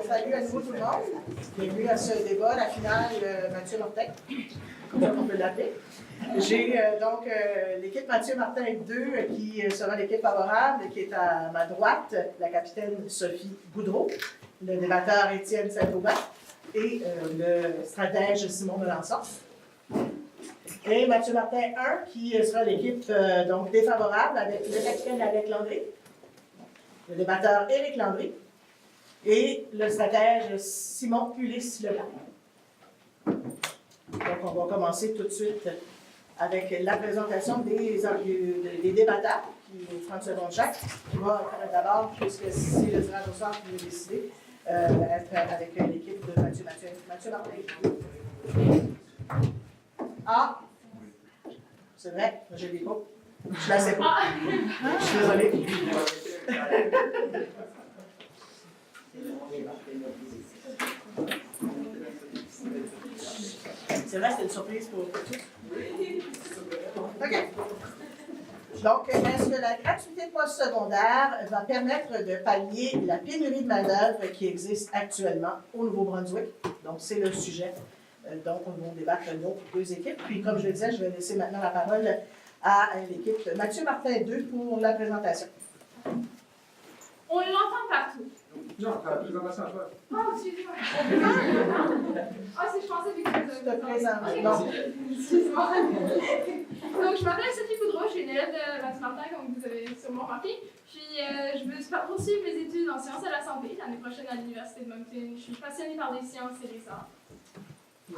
Salut à nouveau tout le monde. Bienvenue à ce débat, la finale Mathieu Martin, comme on peut l'appeler. J'ai donc l'équipe Mathieu Martin 2 qui sera l'équipe favorable, qui est à ma droite, la capitaine Sophie Boudreau, le débatteur Étienne Saint-Aubin et le stratège Simon Melançon. Et Mathieu Martin 1 qui sera l'équipe donc défavorable avec le capitaine Alex Landry, le débatteur Éric Landry et le stratège Simon Ulysse Leblanc. Donc, on va commencer tout de suite avec la présentation des débatteurs, qui 30 secondes chaque. On va d'abord, puisque c'est le tirage au sort qui l'a décidé, être avec l'équipe de Mathieu Martin. Ah! C'est vrai, je l'ai pas. Je la sais pas. Je suis désolée. C'est vrai, c'était une surprise pour tous. OK. Donc, est-ce que la gratuité postsecondaire va permettre de pallier la pénurie de main-d'œuvre qui existe actuellement au Nouveau-Brunswick? Donc, c'est le sujet dont on va débattre nos deux équipes. Puis, comme je le disais, je vais laisser maintenant la parole à l'équipe Mathieu Martin 2 pour la présentation. On l'entend partout. Non, t'as la présentation à toi. Oh, excuse-moi. Je pensais que Je te présente. Okay. Non. Excuse-moi. Donc, je m'appelle Sophie Boudreau, je suis une élève de Mathieu Martin, comme vous avez sûrement remarqué. Puis, je veux poursuivre mes études en sciences de la santé l'année prochaine à l'Université de Moncton. Je suis passionnée par les sciences et les arts.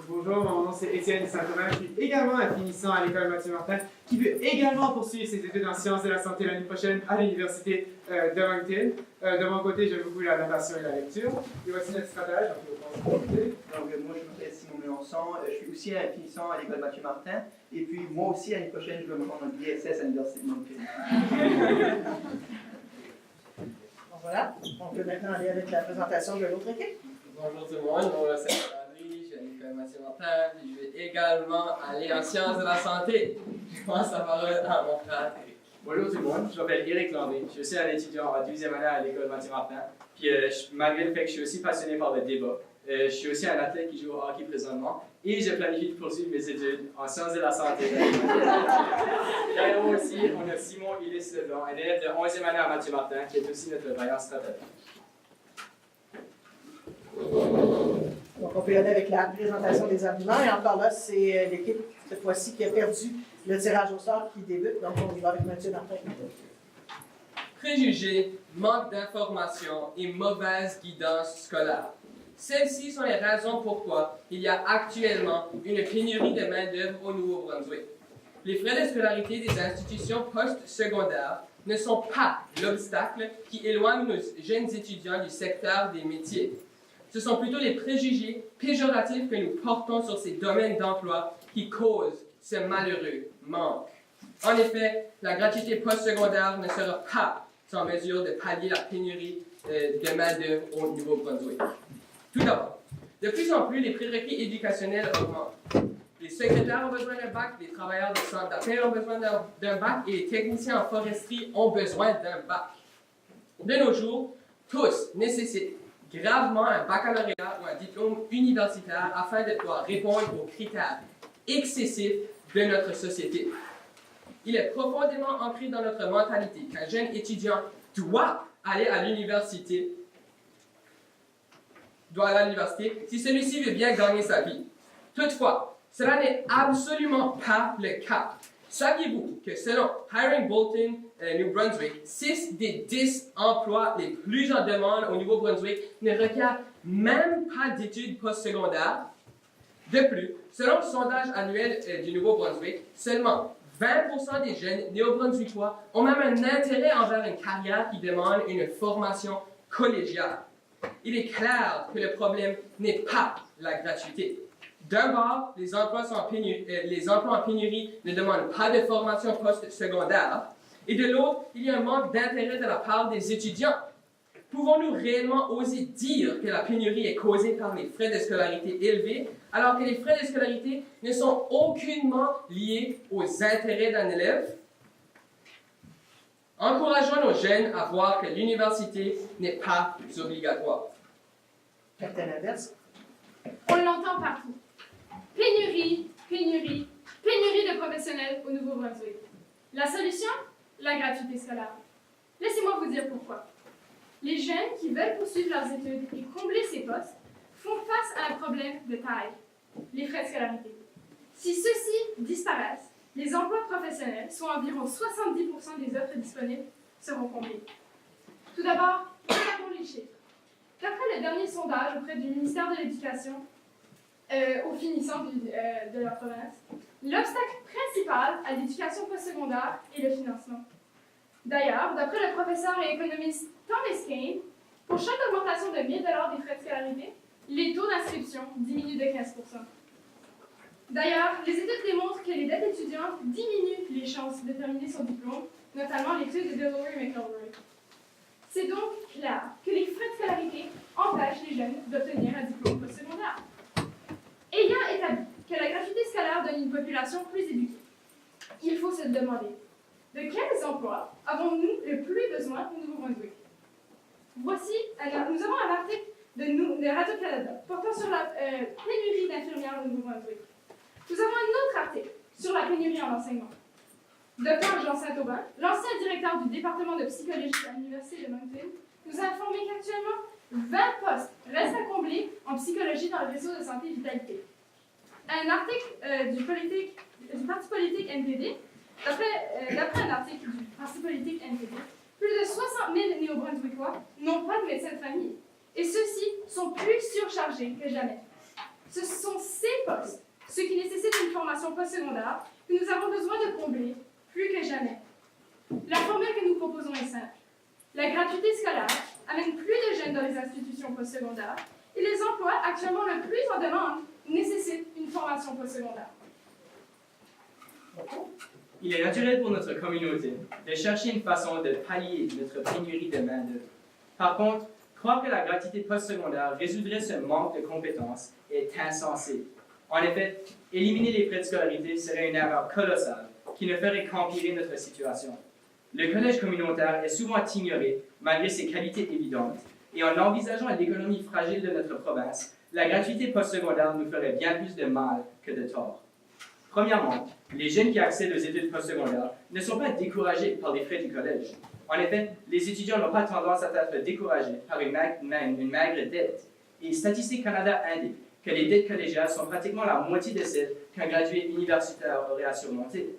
Bonjour, mon nom c'est Étienne Saint-Aubin. Je suis également un finissant à l'école Mathieu Martin qui veut également poursuivre ses études en sciences de la santé l'année prochaine à l'Université de Moncton. De mon côté, j'aime beaucoup la natation et la lecture. Et voici notre stratège. Donc, moi, je m'appelle Simon Melançon. Je suis aussi un finissant à l'école Mathieu Martin. Et puis, moi aussi, l'année prochaine, je vais me rendre en DSS à l'Université de Moncton. Donc, voilà. On peut maintenant aller avec la présentation de l'autre équipe. Bonjour tout le monde, mon nom c'est Landry, je suis à l'école Mathieu Martin, puis je vais également aller en sciences de la santé. Je passe la parole à mon frère Eric. Bonjour tout le monde, je m'appelle Éric Landry, je suis un étudiant en 12e année à l'école Mathieu Martin, puis malgré le fait que je suis aussi passionné par le débat, je suis aussi un athlète qui joue au hockey présentement, et je planifie de poursuivre mes études en sciences de la santé. Derrière moi aussi, on a Simon Ulysse Leblanc, un élève de 11e année à Mathieu Martin, qui est aussi notre vaillant stratège. Donc, on peut y aller avec la présentation des arguments. Et encore là, c'est l'équipe, cette fois-ci, qui a perdu le tirage au sort qui débute. Donc, on y va avec Mathieu Martin. Préjugés, manque d'informations et mauvaise guidance scolaire. Celles-ci sont les raisons pourquoi il y a actuellement une pénurie de main-d'œuvre au Nouveau-Brunswick. Les frais de scolarité des institutions postsecondaires ne sont pas l'obstacle qui éloigne nos jeunes étudiants du secteur des métiers. Ce sont plutôt les préjugés péjoratifs que nous portons sur ces domaines d'emploi qui causent ce malheureux manque. En effet, la gratuité postsecondaire ne sera pas en mesure de pallier la pénurie de main-d'œuvre au Nouveau-Brunswick. Tout d'abord, de plus en plus, les prérequis éducationnels augmentent. Les secrétaires ont besoin d'un bac, les travailleurs de centre d'appel ont besoin d'un bac et les techniciens en foresterie ont besoin d'un bac. De nos jours, tous nécessitent gravement un baccalauréat ou un diplôme universitaire afin de pouvoir répondre aux critères excessifs de notre société. Il est profondément ancré dans notre mentalité qu'un jeune étudiant doit aller à l'université si celui-ci veut bien gagner sa vie. Toutefois, cela n'est absolument pas le cas. Saviez-vous que selon Hiring Bolton, New Brunswick, 6 des 10 emplois les plus en demande au Nouveau-Brunswick ne requièrent même pas d'études postsecondaires? De plus, selon le sondage annuel du Nouveau-Brunswick, seulement 20% des jeunes néo-brunswickois ont même un intérêt envers une carrière qui demande une formation collégiale. Il est clair que le problème n'est pas la gratuité. D'un bord, les emplois en pénurie ne demandent pas de formation postsecondaire, et de l'autre, il y a un manque d'intérêt de la part des étudiants. Pouvons-nous réellement oser dire que la pénurie est causée par les frais de scolarité élevés, alors que les frais de scolarité ne sont aucunement liés aux intérêts d'un élève? Encourageons nos jeunes à voir que l'université n'est pas obligatoire. Quand à l'inverse, On l'entend partout. Pénurie, pénurie, pénurie de professionnels au Nouveau-Brunswick. La solution? La gratuité scolaire. Laissez-moi vous dire pourquoi. Les jeunes qui veulent poursuivre leurs études et combler ces postes font face à un problème de taille, les frais de scolarité. Si ceux-ci disparaissent, les emplois professionnels, soit environ 70% des offres disponibles, seront comblés. Tout d'abord, regardons les chiffres. D'après le dernier sondage auprès du ministère de l'Éducation, au finissant de la province, l'obstacle principal à l'éducation postsecondaire est le financement. D'ailleurs, d'après le professeur et économiste Thomas Kane, pour chaque augmentation de 1 000 $ des frais de scolarité, les taux d'inscription diminuent de 15%. D'ailleurs, les études démontrent que les dettes étudiantes diminuent les chances de terminer son diplôme, notamment l'étude de Delaware et McElroy. C'est donc clair que les frais de scolarité empêchent les jeunes d'obtenir un diplôme postsecondaire. Ayant établi que la gratuité scolaire donne une population plus éduquée, il faut se demander de quels emplois avons-nous le plus besoin au Nouveau-Brunswick? Nous avons un article de Radio-Canada portant sur la pénurie d'infirmières au Nouveau-Brunswick. Nous avons un autre article sur la pénurie en enseignement. Dr Jean Saint-Aubin, l'ancien directeur du département de psychologie à l'Université de Moncton, nous a informé qu'actuellement, 20 postes restent à combler en psychologie dans le réseau de santé Vitalité. Un article du parti politique NPD, d'après un article du parti politique NPD, plus de 60 000 néo-brunswickois n'ont pas de médecin de famille. Et ceux-ci sont plus surchargés que jamais. Ce sont ces postes, ceux qui nécessitent une formation postsecondaire, que nous avons besoin de combler plus que jamais. La formule que nous proposons est simple. La gratuité scolaire amène plus de jeunes dans les institutions postsecondaires et les emplois actuellement le plus en demande nécessitent une formation postsecondaire. Il est naturel pour notre communauté de chercher une façon de pallier notre pénurie de main-d'œuvre. Par contre, croire que la gratuité postsecondaire résoudrait ce manque de compétences est insensé. En effet, éliminer les frais de scolarité serait une erreur colossale qui ne ferait qu'empirer notre situation. Le collège communautaire est souvent ignoré malgré ses qualités évidentes, et en envisageant l'économie fragile de notre province, la gratuité postsecondaire nous ferait bien plus de mal que de tort. Premièrement, les jeunes qui accèdent aux études postsecondaires ne sont pas découragés par les frais du collège. En effet, les étudiants n'ont pas tendance à être découragés par une maigre dette. Et Statistique Canada indique que les dettes collégiales sont pratiquement la moitié de celles qu'un gradué universitaire aurait à surmonter.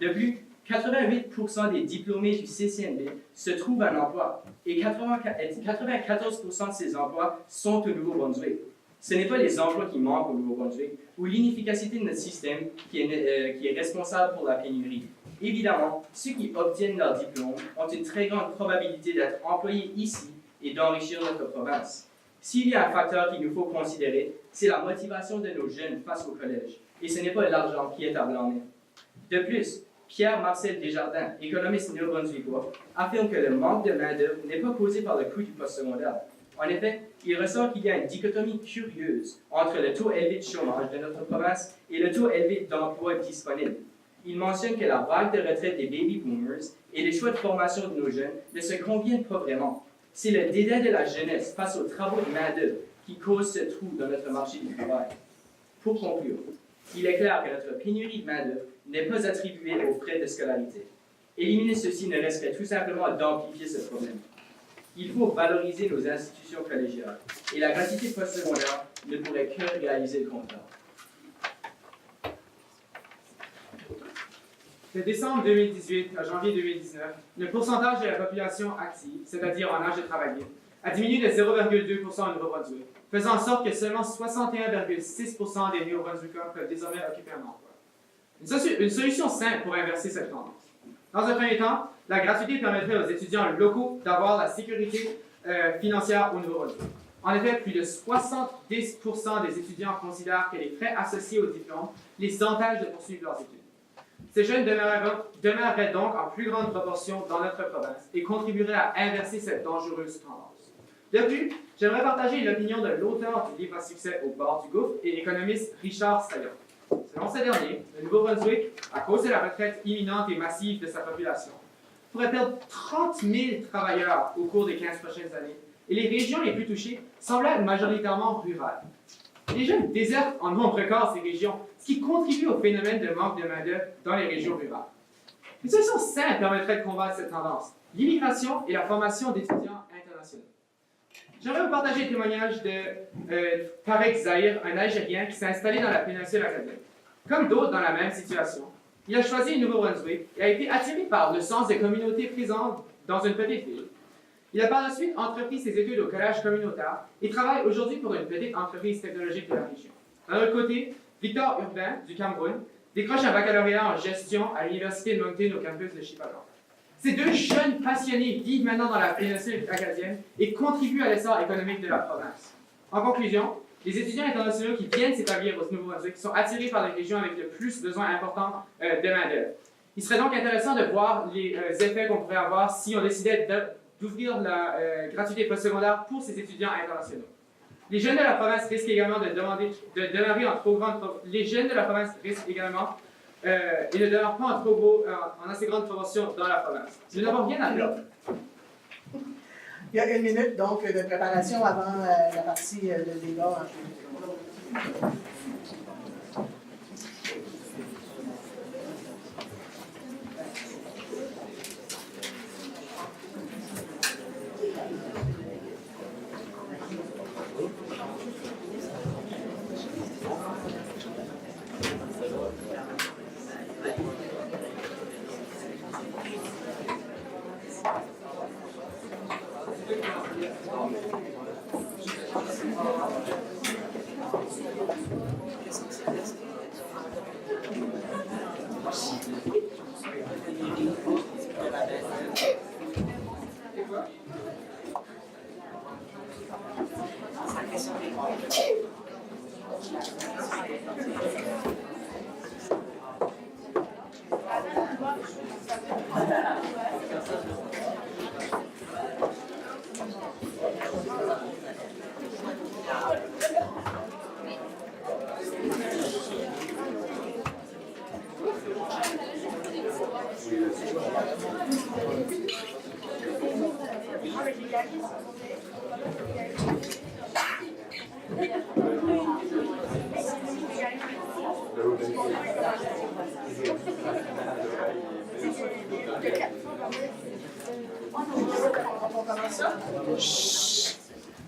De plus, 88% des diplômés du CCNB se trouvent un emploi et 94% de ces emplois sont au Nouveau-Brunswick. Ce n'est pas les emplois qui manquent au Nouveau-Brunswick ou l'inefficacité de notre système qui est responsable pour la pénurie. Évidemment, ceux qui obtiennent leur diplôme ont une très grande probabilité d'être employés ici et d'enrichir notre province. S'il y a un facteur qu'il nous faut considérer, c'est la motivation de nos jeunes face au collège, et ce n'est pas l'argent qui est à blâmer. De plus, Pierre-Marcel Desjardins, économiste néo-brunswickois, affirme que le manque de main-d'œuvre n'est pas causé par le coût du postsecondaire. En effet, il ressort qu'il y a une dichotomie curieuse entre le taux élevé de chômage de notre province et le taux élevé d'emplois disponibles. Il mentionne que la vague de retraite des baby boomers et les choix de formation de nos jeunes ne se conviennent pas vraiment. C'est le dédain de la jeunesse face aux travaux de main-d'œuvre qui cause ce trou dans notre marché du travail. Pour conclure, il est clair que notre pénurie de main-d'œuvre n'est pas attribuée aux frais de scolarité. Éliminer ceci ne risquerait tout simplement d'amplifier ce problème. Il faut valoriser nos institutions collégiales et la gratuité postsecondaire ne pourrait que réaliser le contraire. De décembre 2018 à janvier 2019, le pourcentage de la population active, c'est-à-dire en âge de travailler, a diminué de 0,2% au Nouveau-Brunswick, faisant en sorte que seulement 61,6% des Néo-Brunswickois peuvent désormais occuper un emploi. Une solution simple pour inverser cette tendance. Dans un premier temps, la gratuité permettrait aux étudiants locaux d'avoir la sécurité financière au Nouveau-Brunswick. En effet, plus de 70% des étudiants considèrent que les frais associés au diplôme les empêchent de poursuivre leurs études. Ces jeunes demeureraient donc en plus grande proportion dans notre province et contribueraient à inverser cette dangereuse tendance. De plus, j'aimerais partager l'opinion de l'auteur du livre à succès Au bord du gouffre et économiste Richard Saillant. Selon ce dernier, le Nouveau-Brunswick, à cause de la retraite imminente et massive de sa population, pourrait perdre 30 000 travailleurs au cours des 15 prochaines années et les régions les plus touchées semblent être majoritairement rurales. Les jeunes désertent en nombre record ces régions, ce qui contribue au phénomène de manque de main-d'œuvre dans les régions rurales. Une solution simple permettrait de combattre cette tendance: l'immigration et la formation d'étudiants internationaux. J'aimerais vous partager le témoignage de Tarek Zahir, un Algérien qui s'est installé dans la péninsule acadienne. Comme d'autres dans la même situation, il a choisi le Nouveau-Brunswick et a été attiré par le sens des communautés présentes dans une petite ville. Il a par la suite entrepris ses études au collège communautaire et travaille aujourd'hui pour une petite entreprise technologique de la région. D'un autre côté, Victor Urbain, du Cameroun, décroche un baccalauréat en gestion à l'Université de Moncton au campus de Chipagan. Ces deux jeunes passionnés vivent maintenant dans la péninsule acadienne et contribuent à l'essor économique de la province. En conclusion, les étudiants internationaux qui viennent s'établir au Nouveau-Brunswick sont attirés par les régions avec le plus besoin important de main-d'œuvre. Il serait donc intéressant de voir les effets qu'on pourrait avoir si on décidait d'ouvrir la gratuité postsecondaire pour ces étudiants internationaux. Les jeunes de la province risquent également de demeurer en trop grande les jeunes de la province risquent également et ne demeurent pas en assez grande proportion dans la province. Nous n'avons rien à perdre. Il y a 1 minute donc de préparation avant la partie de débat.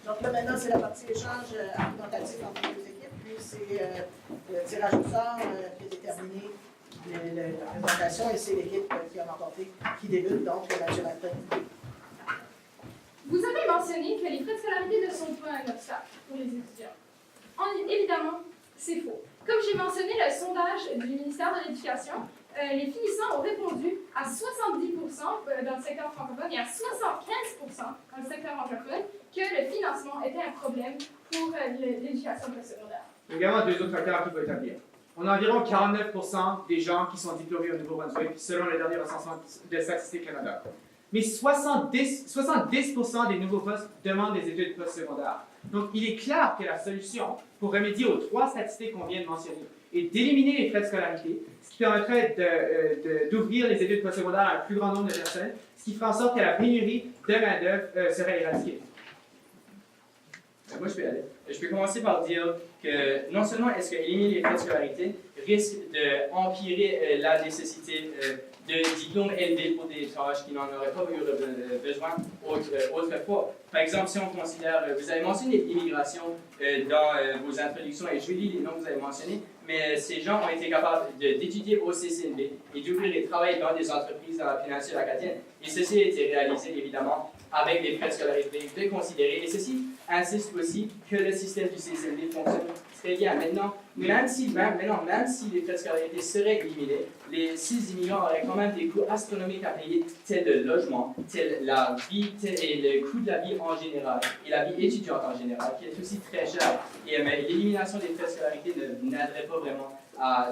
Donc là, maintenant, c'est la partie échange argumentatif entre les deux équipes, puis c'est le tirage au sort qui a déterminé la présentation, et c'est l'équipe qui a remporté, qui débute, donc Mathieu Martin. Vous avez mentionné que les frais de scolarité ne sont pas un obstacle pour les étudiants. Évidemment, c'est faux. Comme j'ai mentionné le sondage du ministère de l'Éducation, les finissants ont répondu à 70% dans le secteur francophone et à 75% dans le secteur anglophone que le financement était un problème pour l'éducation postsecondaire. Il y a également deux autres facteurs qu'il faut établir. On a environ 49% des gens qui sont diplômés au Nouveau-Brunswick, selon le dernier recensement de Statistique Canada. Mais 70% des nouveaux postes demandent des études postsecondaires. Donc, il est clair que la solution pour remédier aux 3 statistiques qu'on vient de mentionner est d'éliminer les frais de scolarité, ce qui permettrait d'ouvrir les études postsecondaires à un plus grand nombre de personnes, ce qui ferait en sorte que la pénurie de main-d'œuvre serait éradiquée. Moi, je peux aller. Je peux commencer par dire que non seulement est-ce que éliminer les frais de scolarité risque d'empirer la nécessité de diplômes élevés pour des tâches qui n'en auraient pas eu besoin autrefois. Par exemple, si on considère, vous avez mentionné l'immigration dans vos introductions, et je lis les noms que vous avez mentionnés, mais ces gens ont été capables d'étudier au CCNB et d'ouvrir et travailler dans des entreprises dans la péninsule acadienne. Et ceci a été réalisé, évidemment, avec les frais de scolarité. Vous devez considérer, et ceci insiste aussi que le système du CCNB fonctionne très bien. Maintenant, même si les frais de scolarité seraient éliminés, les 6 immigrants auraient quand même des coûts astronomiques à payer, tels le logement, tel la vie, et le coût de la vie en général, et la vie étudiante en général, qui est aussi très chère. Et l'élimination des frais de scolarité n'aiderait pas vraiment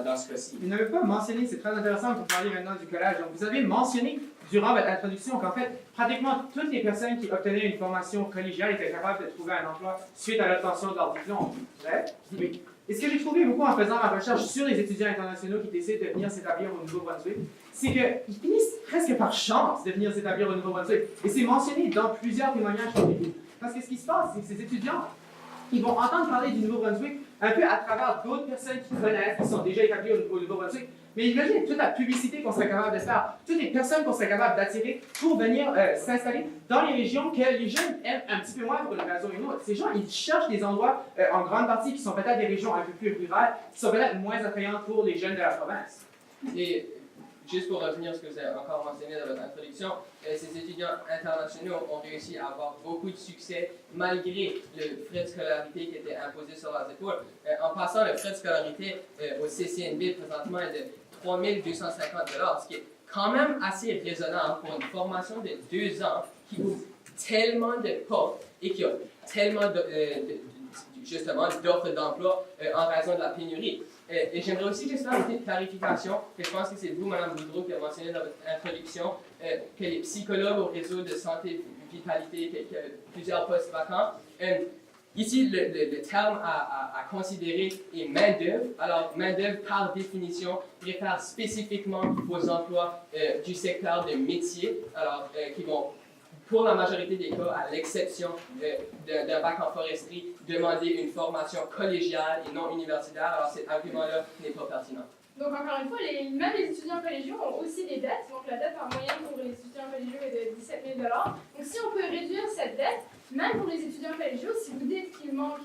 dans ce cas-ci. Vous n'avez pas mentionné, c'est très intéressant que vous parliez maintenant du collège. Donc, vous avez mentionné durant votre introduction qu'en fait, pratiquement toutes les personnes qui obtenaient une formation collégiale étaient capables de trouver un emploi suite à l'obtention de leur diplôme. Vrai? Oui. Et ce que j'ai trouvé beaucoup en faisant ma recherche sur les étudiants internationaux qui décident de venir s'établir au Nouveau-Brunswick, c'est qu'ils finissent presque par chance de venir s'établir au Nouveau-Brunswick. Et c'est mentionné dans plusieurs témoignages que j'ai lus. Parce que ce qui se passe, c'est que ces étudiants, ils vont entendre parler du Nouveau-Brunswick un peu à travers d'autres personnes qui connaissent, qui sont déjà établies au Nouveau-Brunswick. Mais imaginez toute la publicité qu'on serait capable de faire, toutes les personnes qu'on serait capable d'attirer pour venir s'installer dans les régions que les jeunes aiment un petit peu moins pour une raison ou une autre. Ces gens, ils cherchent des endroits, en grande partie, qui sont peut-être des régions un peu plus rurales, qui sont peut-être moins attrayantes pour les jeunes de la province. Et juste pour revenir à ce que vous avez encore mentionné dans votre introduction, ces étudiants internationaux ont réussi à avoir beaucoup de succès malgré le frais de scolarité qui était imposé sur leurs épaules. En passant, le frais de scolarité au CCNB présentement est de 3 250 $, ce qui est quand même assez raisonnable pour une formation de 2 ans qui ouvre tellement de portes et qui a tellement justement d'offres d'emploi en raison de la pénurie. Et j'aimerais aussi juste faire une petite clarification, que je pense que c'est vous, Mme Boudreau, qui a mentionné dans votre introduction, que les psychologues au réseau de santé vitalité, qu'il y a plusieurs postes vacants. Ici, le terme à considérer est main-d'œuvre. Alors, main-d'œuvre, par définition, réfère spécifiquement aux emplois du secteur de métier, alors qui vont, pour la majorité des cas, à l'exception d'un bac en foresterie, demander une formation collégiale et non universitaire. Alors, cet argument-là n'est pas pertinent. Donc, encore une fois, même les étudiants collégiaux ont aussi des dettes. Donc, la dette en moyenne pour les étudiants collégiaux est de 17 000 $. Donc, si on peut réduire cette dette, même pour les étudiants collégiaux, si vous dites qu'il manque,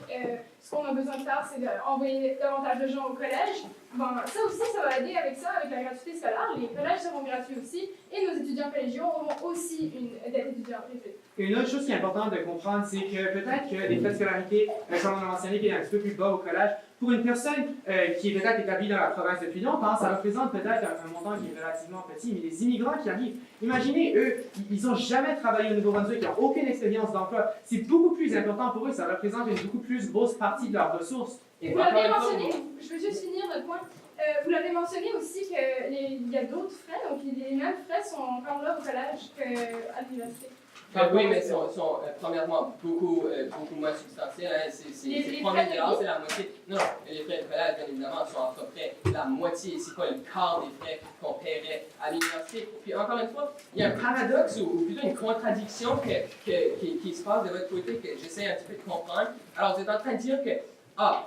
ce qu'on a besoin de faire, c'est d'envoyer davantage de gens au collège, bon, ça aussi, ça va aider avec ça, avec la gratuité scolaire. Les collèges seront gratuits aussi, et nos étudiants collégiaux auront aussi une dette étudiante réduite. Et une autre chose qui est importante de comprendre, c'est que peut-être que les frais de scolarité, comme on a mentionné, qui est un petit peu plus bas au collège, pour une personne qui est peut-être établie dans la province depuis longtemps, ça représente peut-être un montant qui est relativement petit, mais les immigrants qui arrivent, imaginez, eux, ils n'ont jamais travaillé au Nouveau-Brunswick, ils n'ont aucune expérience d'emploi. C'est beaucoup plus important pour eux, ça représente une beaucoup plus grosse partie de leurs ressources. Et vous l'avez mentionné, je veux juste finir notre point. Vous l'avez mentionné aussi qu'il y a d'autres frais, donc les mêmes frais sont encore là au collège qu'à l'université. Oui, mais sont premièrement beaucoup moins substantiels. Hein. C'est 3 000 $, c'est la moitié. Non, les frais de collège, bien évidemment, sont à peu près la moitié, c'est pas le quart des frais qu'on paierait à l'université. Puis encore une fois, il y a un paradoxe ou plutôt une contradiction qui se passe de votre côté que j'essaie un petit peu de comprendre. Alors, vous êtes en train de dire que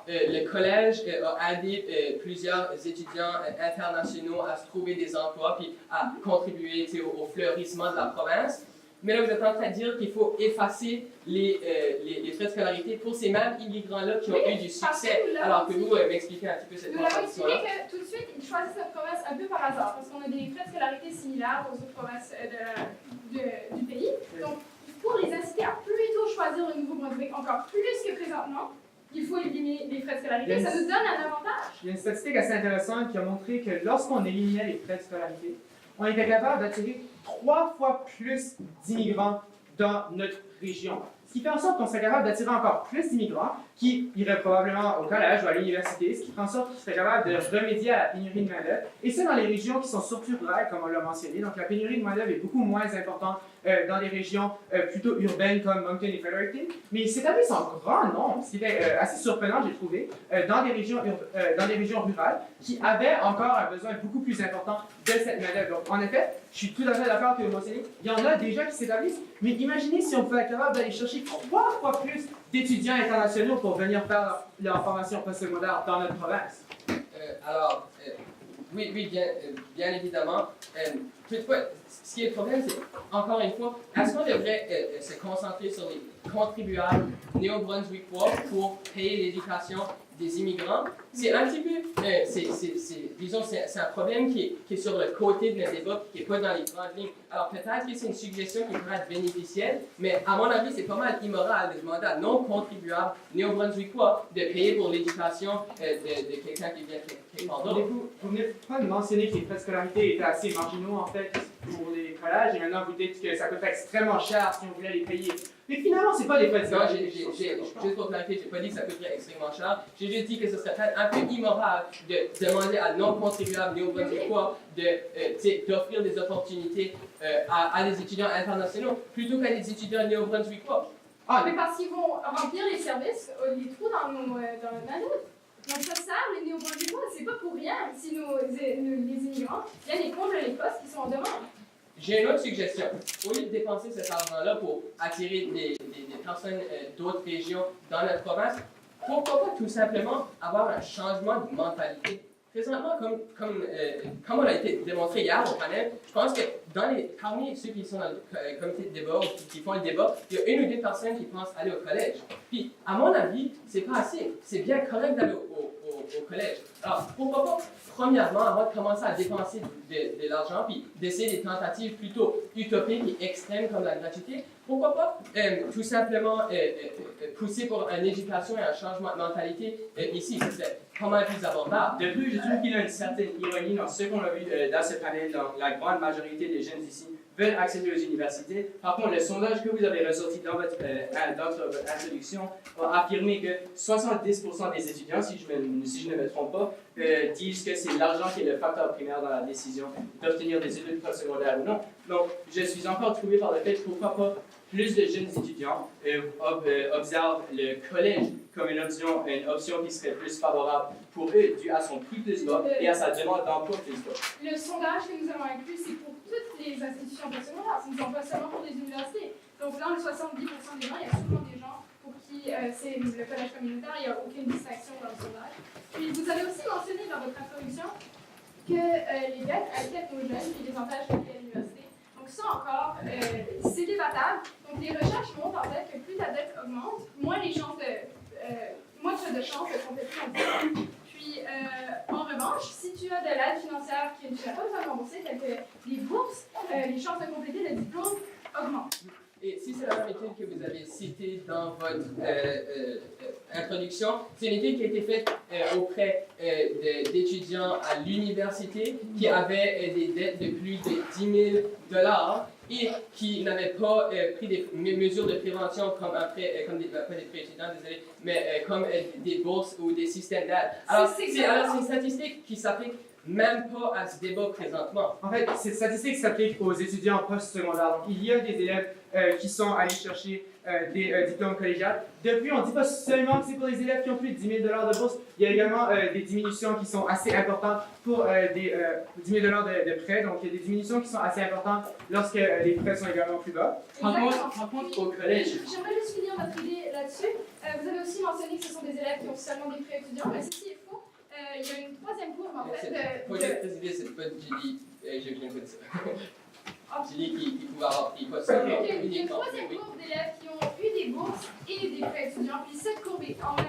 le collège a aidé plusieurs étudiants internationaux à se trouver des emplois puis à contribuer au fleurissement de la province. Mais là, vous êtes en train de dire qu'il faut effacer les frais de scolarité pour ces mêmes immigrants-là qui ont eu du succès. Alors que vous m'expliquez un petit peu cette contradiction. Nous l'avons expliqué que tout de suite, ils choisissent notre province un peu par hasard, parce qu'on a des frais de scolarité similaires aux autres provinces du pays. Donc, pour les inciter à plutôt choisir le Nouveau-Brunswick encore plus que présentement, il faut éliminer les frais de scolarité. Ça nous donne un avantage. Il y a une statistique assez intéressante qui a montré que lorsqu'on éliminait les frais de scolarité, on était capable d'attirer 3 fois plus d'immigrants dans notre région. Ce qui fait en sorte qu'on serait capable d'attirer encore plus d'immigrants qui iraient probablement au collège ou à l'université, ce qui fait en sorte qu'ils seraient capables de remédier à la pénurie de main-d'œuvre. Et ça dans les régions qui sont surtout rurales, comme on l'a mentionné. Donc la pénurie de main-d'œuvre est beaucoup moins importante dans les régions plutôt urbaines comme Moncton et Fredericton. Mais ils s'établissent en grand nombre, ce qui était assez surprenant, j'ai trouvé, dans des régions rurales qui avaient encore un besoin beaucoup plus important de cette main-d'œuvre. Donc en effet, je suis tout à fait d'accord avec vous mentionné, il y en a déjà qui s'établissent, mais imaginez si on pouvait être capable d'aller chercher 3 fois plus d'étudiants internationaux pour venir faire leur formation postsecondaire dans notre province. Alors, oui, bien évidemment. Toutefois, ce qui est le problème, c'est, encore une fois, est-ce qu'on devrait se concentrer sur les contribuables néo-brunswickois pour payer l'éducation des immigrants? C'est un petit peu, disons, c'est un problème qui est sur le côté de notre débat, qui n'est pas dans les grandes lignes. Alors peut-être que c'est une suggestion qui pourrait être bénéficielle, mais à mon avis, c'est pas mal immoral de demander à non-contribuables néo-brunswickois de payer pour l'éducation de quelqu'un qui vient quelque part d'autre. Vous venez pas de mentionner que les frais de scolarité étaient assez marginaux, en fait, pour les collèges, et maintenant vous dites que ça coûterait extrêmement cher si on voulait les payer. Mais finalement, c'est pas des frais de scolarité. Juste pour clarifier, j'ai pas dit que ça coûterait extrêmement cher. J'ai juste dit que ce serait peut-être un peu immoral de demander à non-contribuables néo-brunswickois d'offrir des opportunités à des étudiants internationaux plutôt qu'à des étudiants néo-brunswickois. Mais parce qu'ils vont remplir les services, les trous dans notre main-d'œuvre. Donc ça sert les néo-brunswickois, c'est pas pour rien si les immigrants viennent et comblent les postes qui sont en demande. J'ai une autre suggestion. Au lieu de dépenser cet argent-là pour attirer des personnes d'autres régions dans notre province, pourquoi pas tout simplement avoir un changement de mentalité? Présentement, comme on a été démontré hier au panel, je pense que parmi ceux qui sont dans le comité de débat ou qui font le débat, il y a une ou deux personnes qui pensent aller au collège. Puis, à mon avis, c'est pas assez. C'est bien correct d'aller au collège. Alors, pourquoi pas, premièrement, avant de commencer à dépenser de l'argent, puis d'essayer des tentatives plutôt utopiques et extrêmes comme la gratuité, pourquoi pas tout simplement pousser pour une éducation et un changement de mentalité ici? C'est pas mal plus abordable. De plus, je trouve qu'il y a une certaine ironie dans ce qu'on a vu dans ce panel. Donc, la grande majorité des jeunes ici veulent accéder aux universités. Par contre, le sondage que vous avez ressorti dans votre introduction a affirmé que 70% des étudiants, si je ne me trompe pas, disent que c'est l'argent qui est le facteur primaire dans la décision d'obtenir des études postsecondaires ou non. Donc, je suis encore troublé par le fait pourquoi pas plus de jeunes étudiants observent le collège comme une option qui serait plus favorable pour eux, dû à son prix plus bas et à sa demande d'emploi plus bas. Le sondage que nous avons inclus, c'est pour toutes les institutions postsecondaires, ce ne sont pas seulement pour les universités. Donc, dans le 70% des gens, il y a souvent des gens pour qui c'est le collège communautaire, il n'y a aucune distinction dans le sondage. Puis, vous avez aussi mentionné dans votre introduction que les dettes inquiètent nos jeunes et les empêchent d'aller à l'université. Donc ça encore, c'est débattable. Donc les recherches montrent en fait que plus ta dette augmente, moins tu as de chances de compléter ton diplôme. Puis en revanche, si tu as de l'aide financière que tu n'as pas besoin de rembourser, telles que les bourses, les chances de compléter le diplôme augmentent. Et si c'est la même étude que vous avez citée dans votre introduction, c'est une étude qui a été faite auprès d'étudiants à l'université qui avaient des dettes de plus de 10 000 $ et qui n'avaient pas pris des mesures de prévention comme pas des prêts étudiants, désolé, mais comme des bourses ou des systèmes d'aide. Alors, c'est une statistique qui s'applique même pas à ce débat présentement. En fait, cette statistique s'applique aux étudiants postsecondaires. Donc, il y a des élèves qui sont allés chercher des diplômes collégiales. Depuis, on ne dit pas seulement que c'est pour les élèves qui ont plus de 10 000 $ de bourse. Il y a également des diminutions qui sont assez importantes pour des 10 000 $ de prêts. Donc, il y a des diminutions qui sont assez importantes lorsque les prêts sont également plus bas. Par contre, au collège... J'aimerais juste finir notre idée là-dessus. Vous avez aussi mentionné que ce sont des élèves qui ont seulement des prêts étudiants, mais ceci est faux. Il y a une troisième courbe en fait. Faut juste préciser, c'est pas Julie, je viens de dire ça. Julie qui pouvait avoir pris pas ça. Il y a une troisième courbe d'élèves qui ont eu des bourses et des prêts étudiants, puis cette courbe est quand même,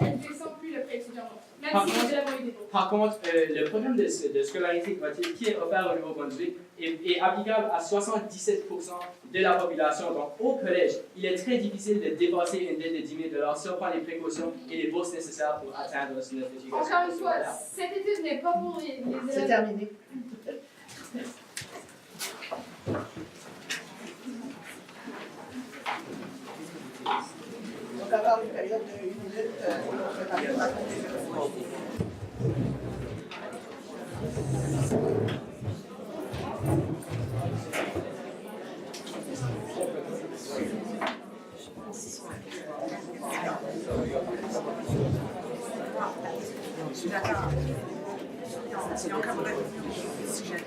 elle descend plus le prêt étudiant, même si les élèves ont eu des bourses. Par contre, le programme de scolarité qui est offert au Nouveau-Brunswick est applicable à 77% de la population. Donc, au collège, il est très difficile de dépasser une dette de 10 000 $ si on prend les précautions et les bourses nécessaires pour atteindre notre éducation. Encore une fois, cette étude n'est pas pour les élèves. C'est terminé. Donc, encore une période de 1 minute pour préparer le raconte des jeux. Je suis d'accord. Ils ont comme le sujet de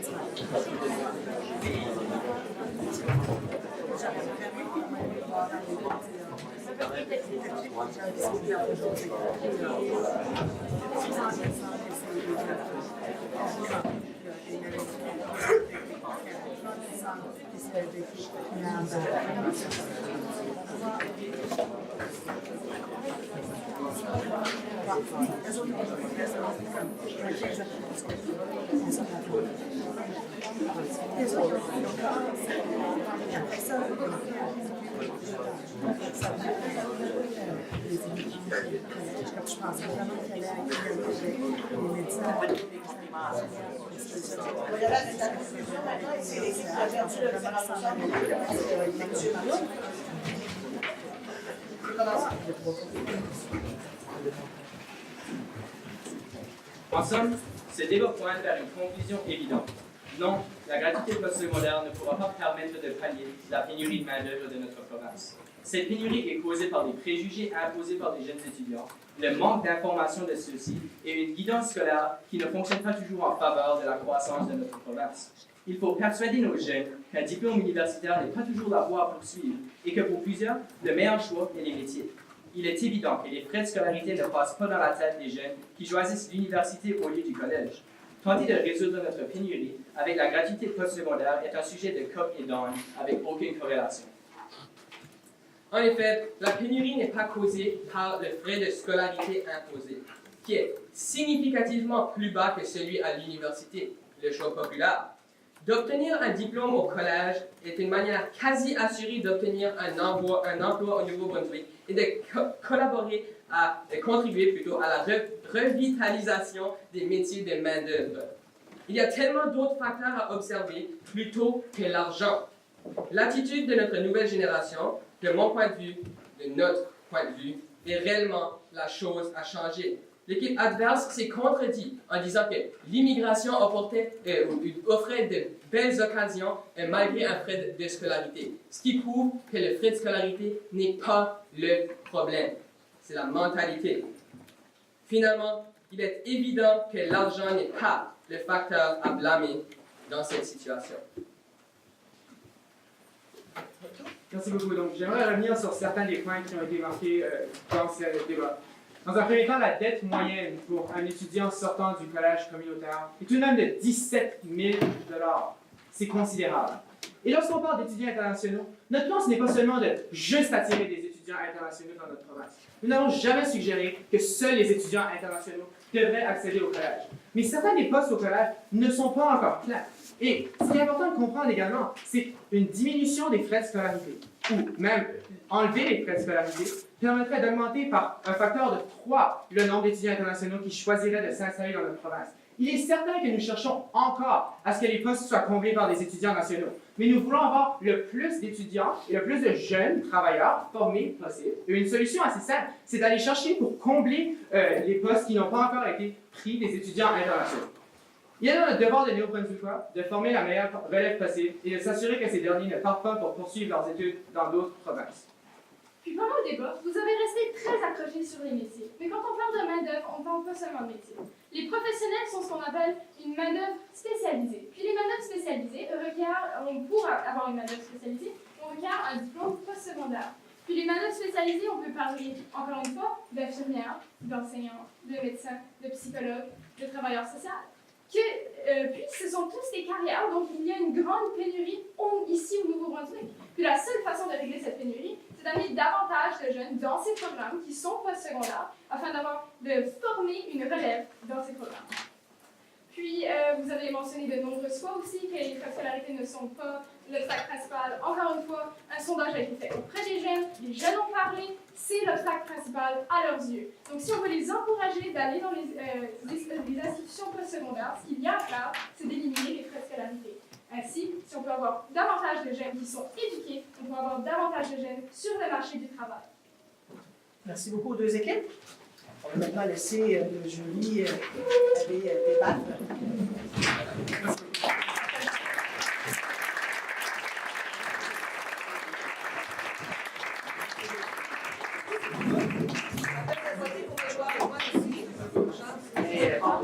Il y a là des conclusions maintenant, et c'est l'équipe qui a perdu le référendum ensemble. Monsieur Marlon. En somme, ce débat pointe vers une conclusion évidente. Non, la gratuité postsecondaire ne pourra pas permettre de pallier la pénurie de main-d'œuvre de notre province. Cette pénurie est causée par des préjugés imposés par des jeunes étudiants, le manque d'information de ceux-ci et une guidance scolaire qui ne fonctionne pas toujours en faveur de la croissance de notre province. Il faut persuader nos jeunes qu'un diplôme universitaire n'est pas toujours la voie à poursuivre et que pour plusieurs, le meilleur choix est les métiers. Il est évident que les frais de scolarité ne passent pas dans la tête des jeunes qui choisissent l'université au lieu du collège. Tenter de résoudre notre pénurie avec la gratuité postsecondaire est un sujet de coq et d'âne avec aucune corrélation. En effet, la pénurie n'est pas causée par le frais de scolarité imposé, qui est significativement plus bas que celui à l'université, le choix populaire. D'obtenir un diplôme au collège est une manière quasi assurée d'obtenir un emploi au Nouveau-Brunswick et de contribuer plutôt à la revitalisation des métiers de main-d'œuvre. Il y a tellement d'autres facteurs à observer plutôt que l'argent. L'attitude de notre nouvelle génération, de mon point de vue, de notre point de vue, est réellement la chose à changer. L'équipe adverse s'est contredit en disant que l'immigration offrait de belles occasions malgré un frais de scolarité, ce qui prouve que le frais de scolarité n'est pas le problème, c'est la mentalité. Finalement, il est évident que l'argent n'est pas le facteur à blâmer dans cette situation. Merci beaucoup. Donc, j'aimerais revenir sur certains des points qui ont été marqués dans ce débat. Dans un premier temps, la dette moyenne pour un étudiant sortant du collège communautaire est tout de même de 17 000 $. C'est considérable. Et lorsqu'on parle d'étudiants internationaux, notre plan, ce n'est pas seulement de juste attirer des étudiants internationaux dans notre province. Nous n'avons jamais suggéré que seuls les étudiants internationaux devraient accéder au collège. Mais certains des postes au collège ne sont pas encore clairs. Et ce qui est important de comprendre également, c'est une diminution des frais de scolarité, ou même enlever les frais de scolarité, permettrait d'augmenter par un facteur de 3 le nombre d'étudiants internationaux qui choisiraient de s'installer dans notre province. Il est certain que nous cherchons encore à ce que les postes soient comblés par des étudiants nationaux, mais nous voulons avoir le plus d'étudiants et le plus de jeunes travailleurs formés possible. Et une solution assez simple, c'est d'aller chercher pour combler les postes qui n'ont pas encore été pris des étudiants internationaux. Il y a notre devoir de Néo-Brunswickois de former la meilleure relève possible et de s'assurer que ces derniers ne partent pas pour poursuivre leurs études dans d'autres provinces. Puis pendant le débat, vous avez resté très accrochés sur les métiers. Mais quand on parle de main-d'œuvre, on ne parle pas seulement de métiers. Les professionnels sont ce qu'on appelle une main-d'œuvre spécialisée. Puis les main-d'œuvre spécialisées requièrent, pour avoir une main-d'œuvre spécialisée, on requiert un diplôme postsecondaire. Puis les main-d'œuvre spécialisées, on peut parler, encore une fois, d'infirmières, d'enseignants, de médecins, de psychologues, de travailleurs sociaux. Puis ce sont tous des carrières, donc il y a une grande pénurie ici au Nouveau-Brunswick. Puis la seule façon de régler cette pénurie, c'est d'amener davantage de jeunes dans ces programmes qui sont postsecondaires, afin de former une relève dans ces programmes. Puis, vous avez mentionné de nombreuses fois aussi que les frais de scolarité ne sont pas l'obstacle principal. Encore une fois, un sondage a été fait auprès des jeunes, les jeunes ont parlé, c'est l'obstacle principal à leurs yeux. Donc, si on veut les encourager d'aller dans les institutions postsecondaires, ce qu'il y a à faire, c'est d'éliminer les frais de scolarité. Ainsi, si on peut avoir davantage de jeunes qui sont éduqués, on peut avoir davantage de jeunes sur le marché du travail. Merci beaucoup aux deux équipes. On va maintenant laisser le jury débattre.